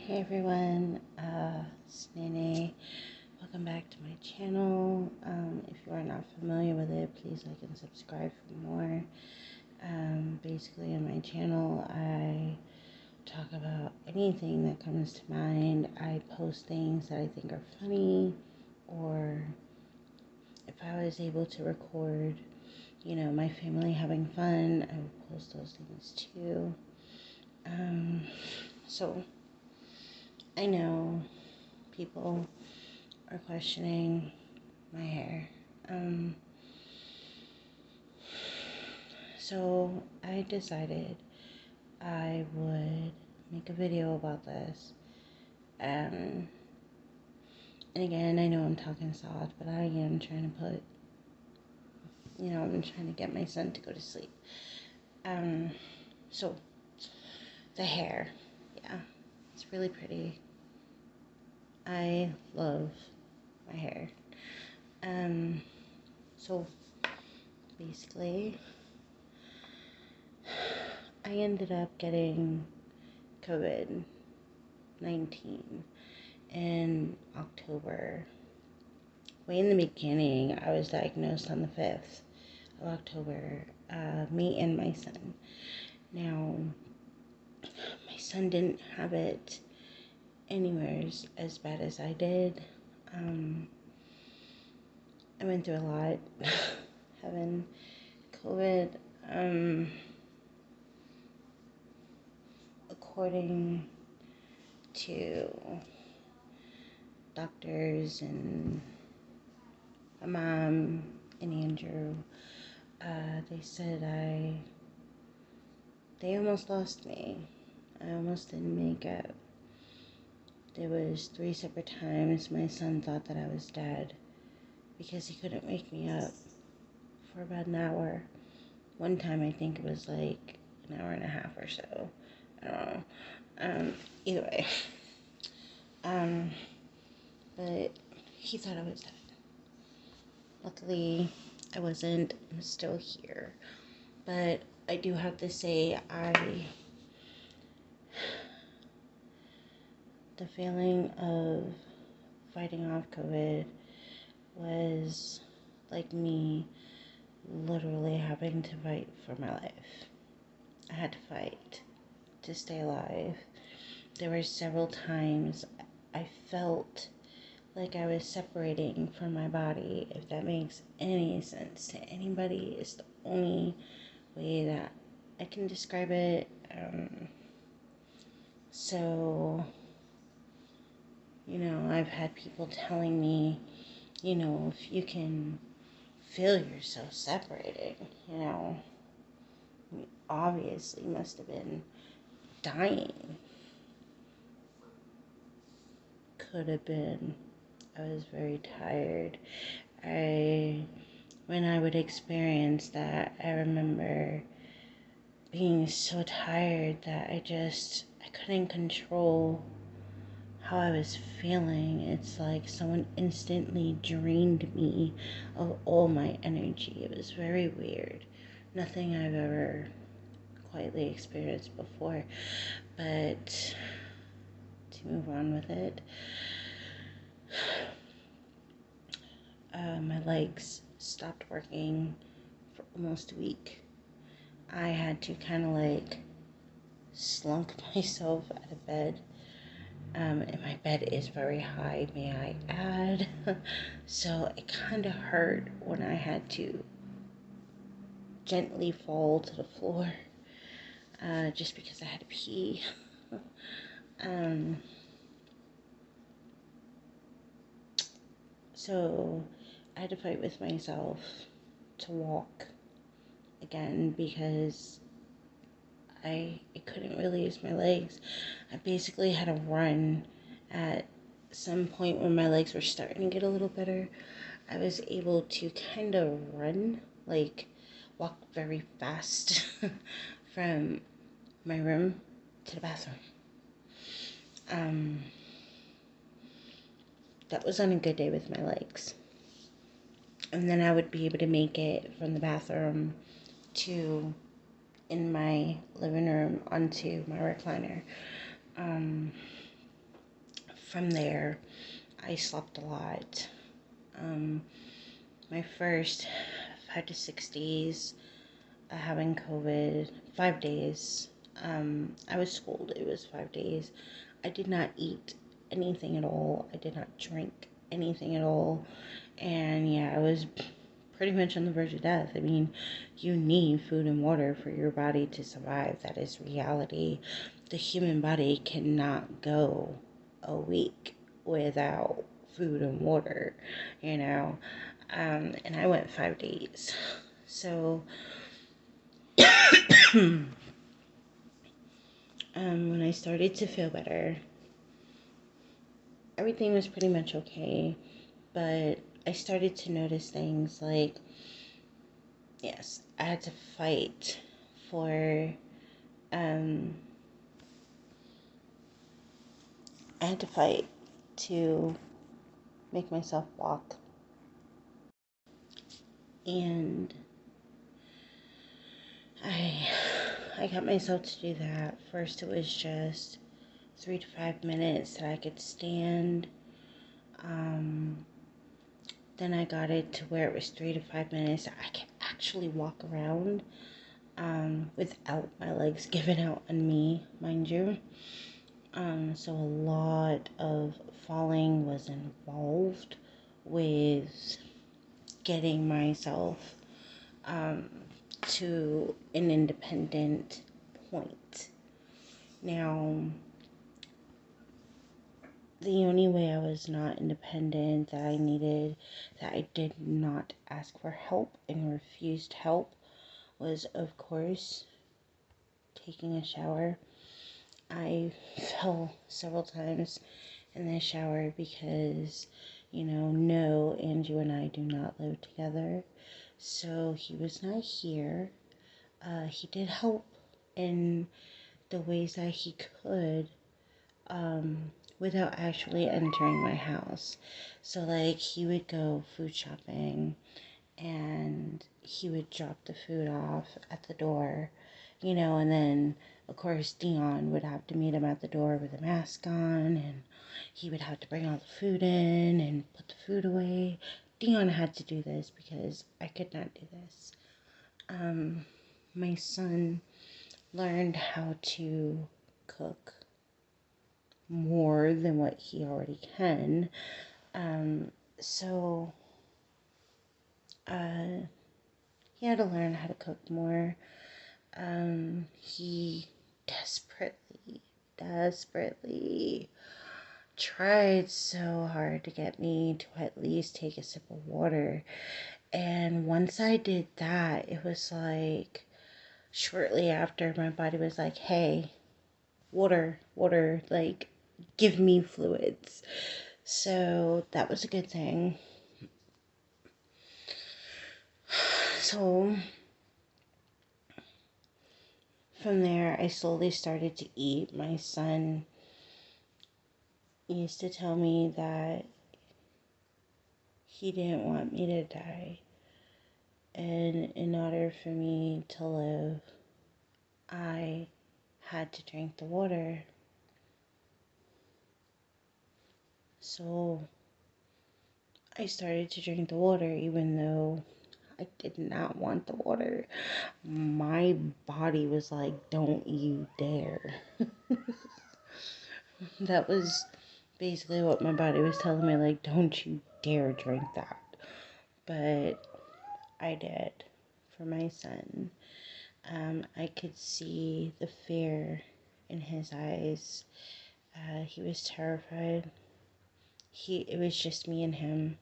Hey everyone, it's NayNay. Welcome back to my channel. If you are not familiar with it, please like and subscribe for more. Basically on my channel, I talk about anything that comes to mind. I post things that I think are funny, or if I was able to record, my family having fun, I would post those things too. So I know people are questioning my hair. So I decided I would make a video about this. And again, I know I'm talking soft, but I am trying to I'm trying to get my son to go to sleep. So the hair, yeah, it's really pretty. I love my hair. So basically, I ended up getting COVID-19 in October. Way in the beginning, I was diagnosed on the 5th of October, me and my son. Now, my son didn't have it anywhere as bad as I did. I went through a lot having COVID. According to doctors and my mom and Andrew, they said they almost lost me. I almost didn't make it. There was 3 separate times my son thought that I was dead because he couldn't wake me up for about an hour. One time I think it was like an hour and a half or so. I don't know. Either way. But he thought I was dead. Luckily, I wasn't. I'm still here. But I do have to say, the feeling of fighting off COVID was like me literally having to fight for my life. I had to fight to stay alive. There were several times I felt like I was separating from my body. If that makes any sense to anybody, it's the only way that I can describe it. So, I've had people telling me, if you can feel yourself separating, you obviously must have been dying. Could have been. I was very tired. When I would experience that, I remember being so tired that I couldn't control how I was feeling. It's like someone instantly drained me of all my energy. It was very weird. Nothing I've ever quietly experienced before. But to move on with it, my legs stopped working for almost a week. I had to kind of slunk myself out of bed. And my bed is very high, may I add. So it kind of hurt when I had to gently fall to the floor, just because I had to pee. So I had to fight with myself to walk again because I couldn't really use my legs. I basically had to run. At some point when my legs were starting to get a little better, I was able to kind of run, walk very fast from my room to the bathroom. That was on a good day with my legs. And then I would be able to make it from the bathroom to in my living room onto my recliner. from there, I slept a lot. My first 5 to 6 days having COVID, 5 days, I was schooled. It was 5 days. I did not eat anything at all. I did not drink anything at all. And yeah, I was pretty much on the verge of death. I mean, you need food and water for your body to survive. That is reality. The human body cannot go a week without food and water, you know. And I went 5 days. So, when I started to feel better, everything was pretty much okay. But I started to notice things like, yes, I had to fight for, um, I had to fight to make myself walk. And I I got myself to do that. First it was just 3 to 5 minutes that I could stand. Then I got it to where it was 3 to 5 minutes that I could actually walk around without my legs giving out on me, mind you. So a lot of falling was involved with getting myself to an independent point. Now, the only way I was not independent, that I did not ask for help and refused help, was, of course, taking a shower. I fell several times in the shower because, no, Andrew and I do not live together. So he was not here. He did help in the ways that he could, without actually entering my house. So, like, he would go food shopping and he would drop the food off at the door, and then, of course, Dion would have to meet him at the door with a mask on, and he would have to bring all the food in and put the food away. Dion had to do this because I could not do this. My son learned how to cook more than what he already can. So he had to learn how to cook more. He desperately tried so hard to get me to at least take a sip of water. And once I did that, it was like shortly after my body was like, hey, water, like, give me fluids. So that was a good thing. So from there, I slowly started to eat. My son used to tell me that he didn't want me to die. And in order for me to live, I had to drink the water. So I started to drink the water even though I did not want the water. My body was like, don't you dare. That was basically what my body was telling me, like, don't you dare drink that. But I did for my son. I could see the fear in his eyes. He was terrified. It was just me and him,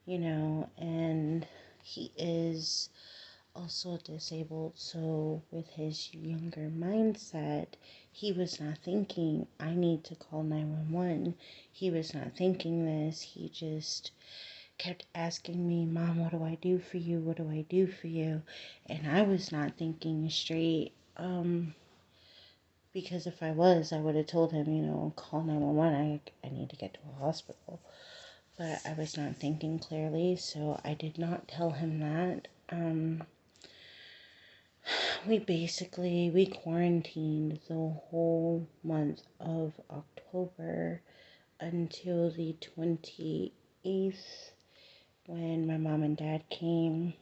and he is also disabled. So with his younger mindset, he was not thinking, I need to call 911. He was not thinking this. He just kept asking me, Mom, what do I do for you? What do I do for you? And I was not thinking straight. Because if I was, I would have told him, call 911. I need to get to a hospital. But I was not thinking clearly, so I did not tell him that. We quarantined the whole month of October until the 28th when my mom and dad came.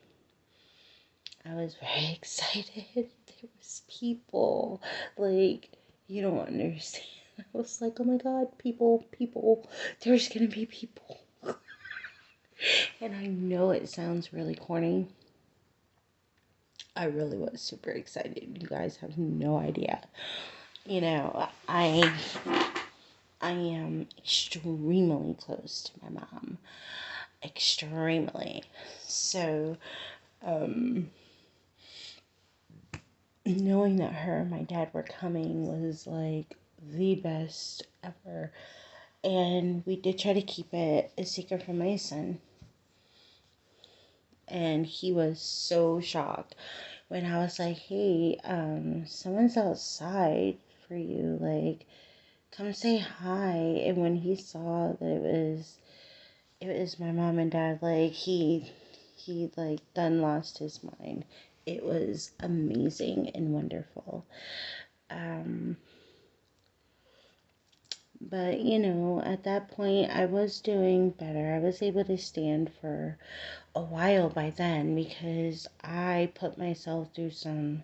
I was very excited. There was people. Like, you don't understand. I was like, oh my god, people. There's gonna be people. And I know it sounds really corny. I really was super excited. You guys have no idea. You know, I am extremely close to my mom. Extremely. So, knowing that her and my dad were coming was like the best ever. And we did try to keep it a secret from my son. And he was so shocked when I was like, hey, someone's outside for you. Like, come say hi. And when he saw that it was my mom and dad, like, he like done lost his mind. It was amazing and wonderful. But, you know, at that point, I was doing better. I was able to stand for a while by then because I put myself through some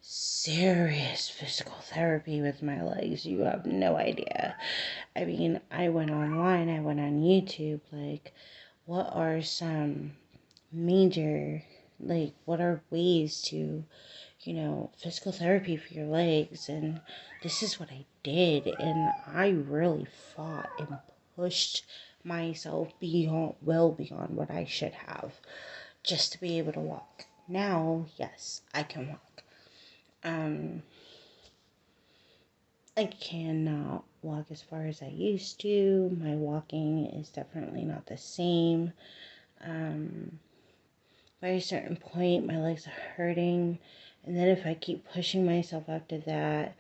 serious physical therapy with my legs. You have no idea. I mean, I went online, I went on YouTube, like, what are some major, like, what are ways to, you know, physical therapy for your legs? And this is what I did. And I really fought and pushed myself well beyond what I should have just to be able to walk. Now, yes, I can walk. I cannot walk as far as I used to. My walking is definitely not the same. By a certain point, my legs are hurting. And then if I keep pushing myself after that,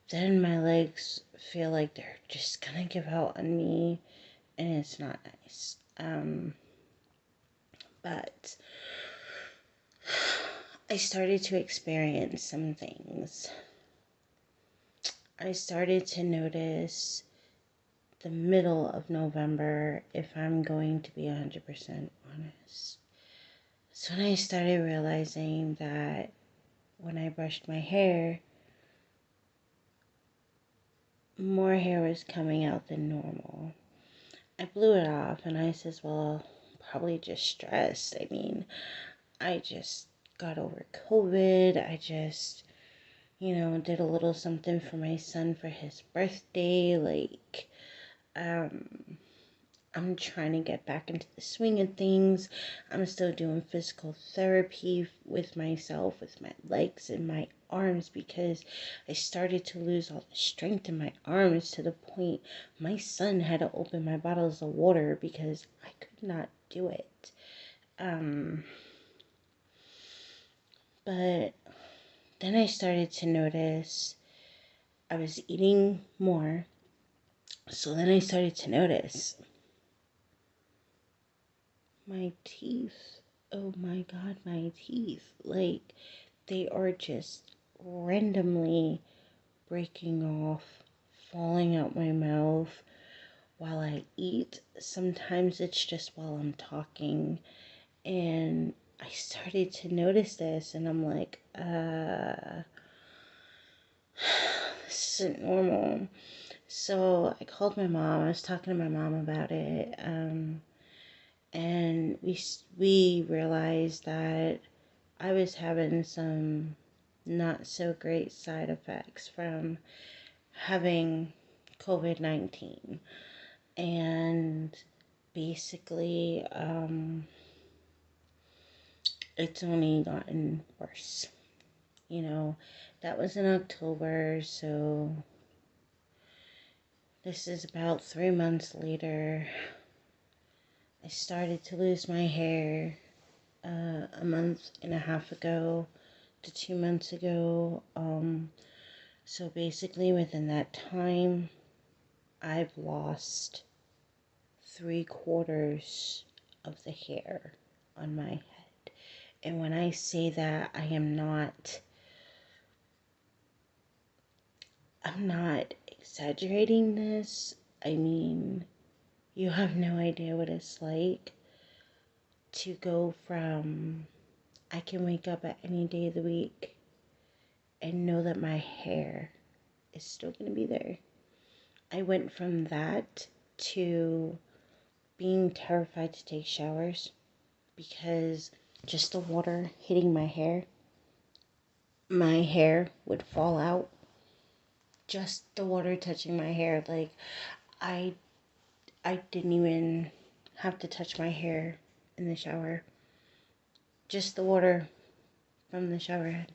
then my legs feel like they're just gonna give out on me. And it's not nice. But I started to experience some things. I started to notice the middle of November, if I'm going to be 100% honest. So when I started realizing that when I brushed my hair, more hair was coming out than normal. I blew it off and I says, well, probably just stress. I mean, I just got over COVID. I just, you know, did a little something for my son for his birthday. Like, I'm trying to get back into the swing of things. I'm still doing physical therapy with myself, with my legs and my arms, because I started to lose all the strength in my arms to the point my son had to open my bottles of water because I could not do it. But then I started to notice I was eating more. So then I started to notice my teeth. Oh my god, my teeth. Like, they are just randomly breaking off, falling out my mouth while I eat. Sometimes it's just while I'm talking. And I started to notice this, and I'm like, this isn't normal. So I called my mom. I was talking to my mom about it. And we realized that I was having some not so great side effects from having COVID-19. And basically, it's only gotten worse. You know, that was in October, so this is about 3 months later. I started to lose my hair a month and a half ago to 2 months ago. So basically within that time, I've lost 3/4 of the hair on my head. And when I say that, I'm not exaggerating this. I mean, You have no idea what it's like to go from I can wake up at any day of the week and know that my hair is still going to be there. I went from that to being terrified to take showers because just the water hitting my hair would fall out. Just the water touching my hair, like I didn't even have to touch my hair in the shower. Just the water from the shower head,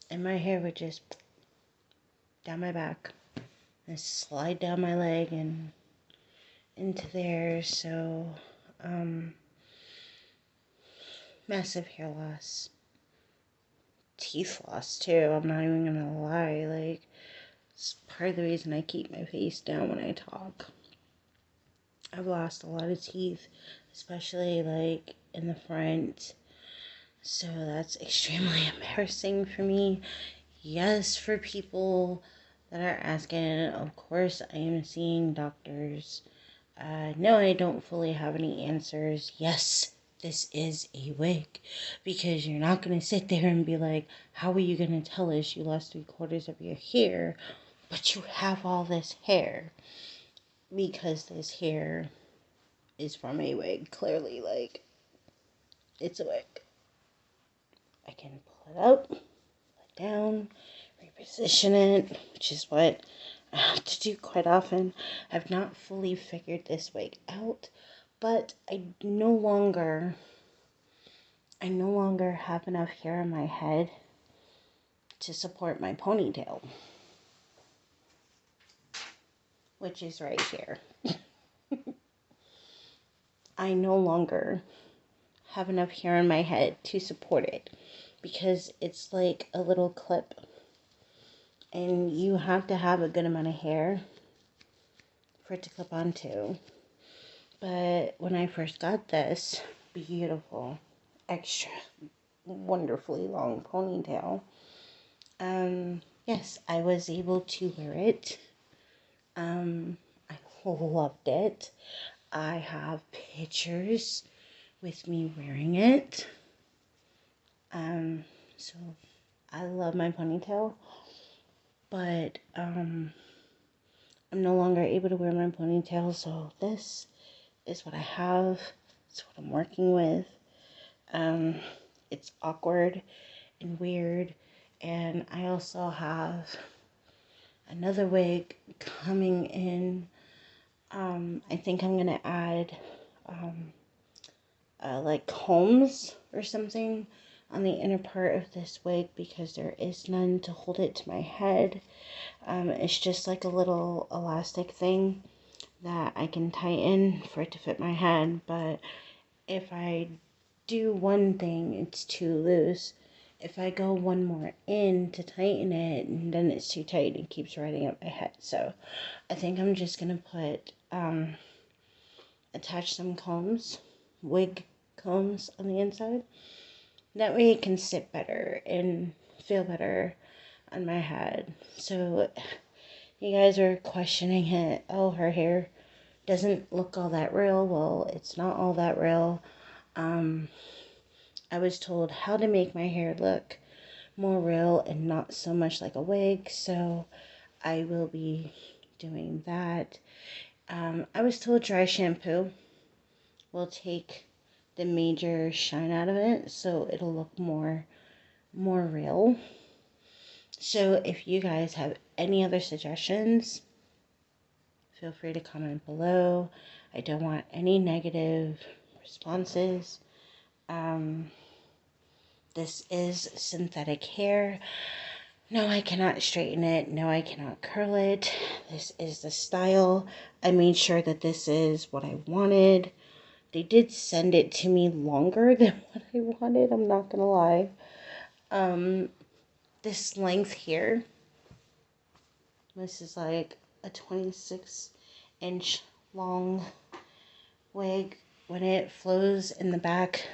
and my hair would just down my back and slide down my leg and into there. So massive hair loss, teeth loss too. I'm not even gonna lie, like it's part of the reason I keep my face down when I talk. I've lost a lot of teeth, especially like in the front, so that's extremely embarrassing for me. Yes, for people that are asking, of course I am seeing doctors. No, I don't fully have any answers. Yes, this is a wig, because you're not going to sit there and be like, how are you going to tell us you lost 3/4 of your hair, but you have all this hair? Because this hair is from a wig, clearly, like, it's a wig. I can pull it up, pull it down, reposition it, which is what I have to do quite often. I've not fully figured this wig out, but I no longer have enough hair on my head to support my ponytail, which is right here. I no longer have enough hair on my head to support it because it's like a little clip, and you have to have a good amount of hair for it to clip onto. But when I first got this beautiful, extra, wonderfully long ponytail, yes, I was able to wear it. I loved it. I have pictures with me wearing it. So I love my ponytail, but I'm no longer able to wear my ponytail, so this is what I have. It's what I'm working with. It's awkward and weird, and I also have another wig coming in. I think I'm gonna add like combs or something on the inner part of this wig because there is none to hold it to my head. It's just like a little elastic thing that I can tighten for it to fit my head, but if I do one thing, it's too loose. If I go one more in to tighten it, and then it's too tight and keeps riding up my head. So I think I'm just gonna put attach some combs, wig combs on the inside. That way it can sit better and feel better on my head. So you guys are questioning it. Oh, her hair doesn't look all that real. Well, it's not all that real. I was told how to make my hair look more real and not so much like a wig, so I will be doing that. I was told dry shampoo will take the major shine out of it, so it'll look more real. So if you guys have any other suggestions, feel free to comment below. I don't want any negative responses. This is synthetic hair. No, I cannot straighten it. No, I cannot curl it. This is the style. I made sure that this is what I wanted. They did send it to me longer than what I wanted, I'm not gonna lie. This length here, this is like a 26-inch long wig. When it flows in the back,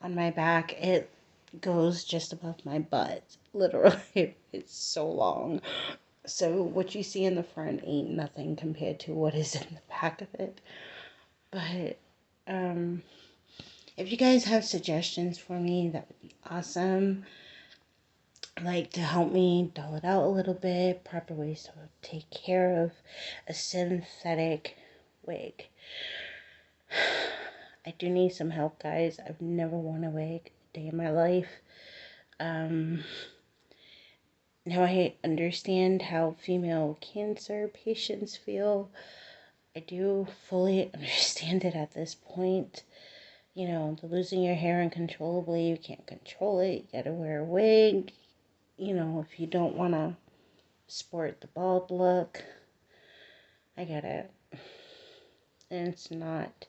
on my back, it goes just above my butt. Literally, it's so long. So what you see in the front ain't nothing compared to what is in the back of it. But if you guys have suggestions for me, that would be awesome. Like, to help me dull it out a little bit, proper ways to take care of a synthetic wig. I do need some help, guys. I've never worn a wig a day in my life. Now I understand how female cancer patients feel. I do fully understand it at this point. You know, the losing your hair uncontrollably, you can't control it, you gotta wear a wig. You know, if you don't want to sport the bald look, I get it. And it's not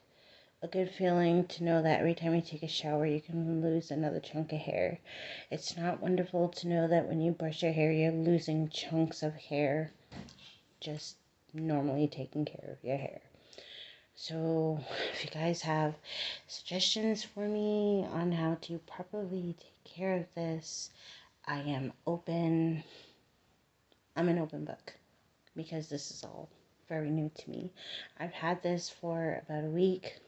a good feeling to know that every time you take a shower, you can lose another chunk of hair. It's not wonderful to know that when you brush your hair, you're losing chunks of hair just normally taking care of your hair. So if you guys have suggestions for me on how to properly take care of this, I am open. I'm an open book because this is all very new to me. I've had this for about a week.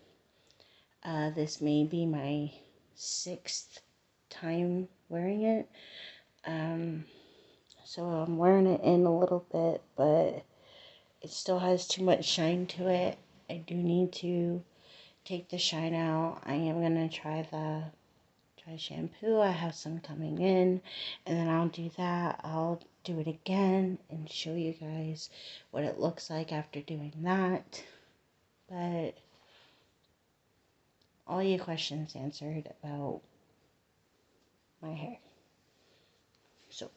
This may be my 6th time wearing it. So I'm wearing it in a little bit, but it still has too much shine to it. I do need to take the shine out. I am going to try the dry shampoo. I have some coming in, and then I'll do that. I'll do it again and show you guys what it looks like after doing that. But all your questions answered about my hair. So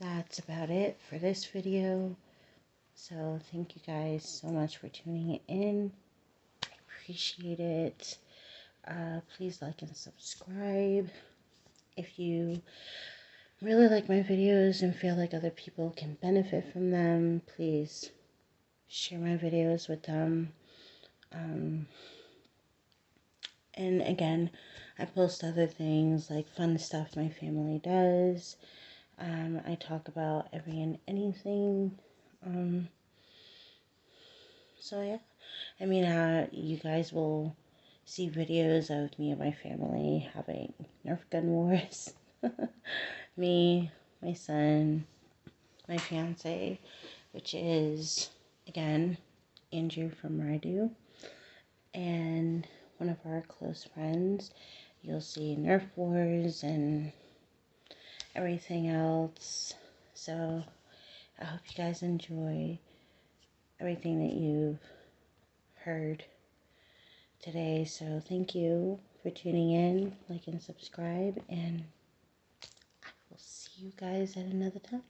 that's about it for this video. So thank you guys so much for tuning in. I appreciate it. Please like and subscribe. If you really like my videos and feel like other people can benefit from them, please share my videos with them. And again, I post other things like fun stuff my family does. I talk about every and anything. So yeah, I mean, you guys will see videos of me and my family having Nerf gun wars. Me, my son, my fiance, which is, again, Andrew from Raidu, and one of our close friends. You'll see Nerf wars and everything else. So I hope you guys enjoy everything that you've heard today. So thank you for tuning in, like and subscribe, and I will see you guys at another time.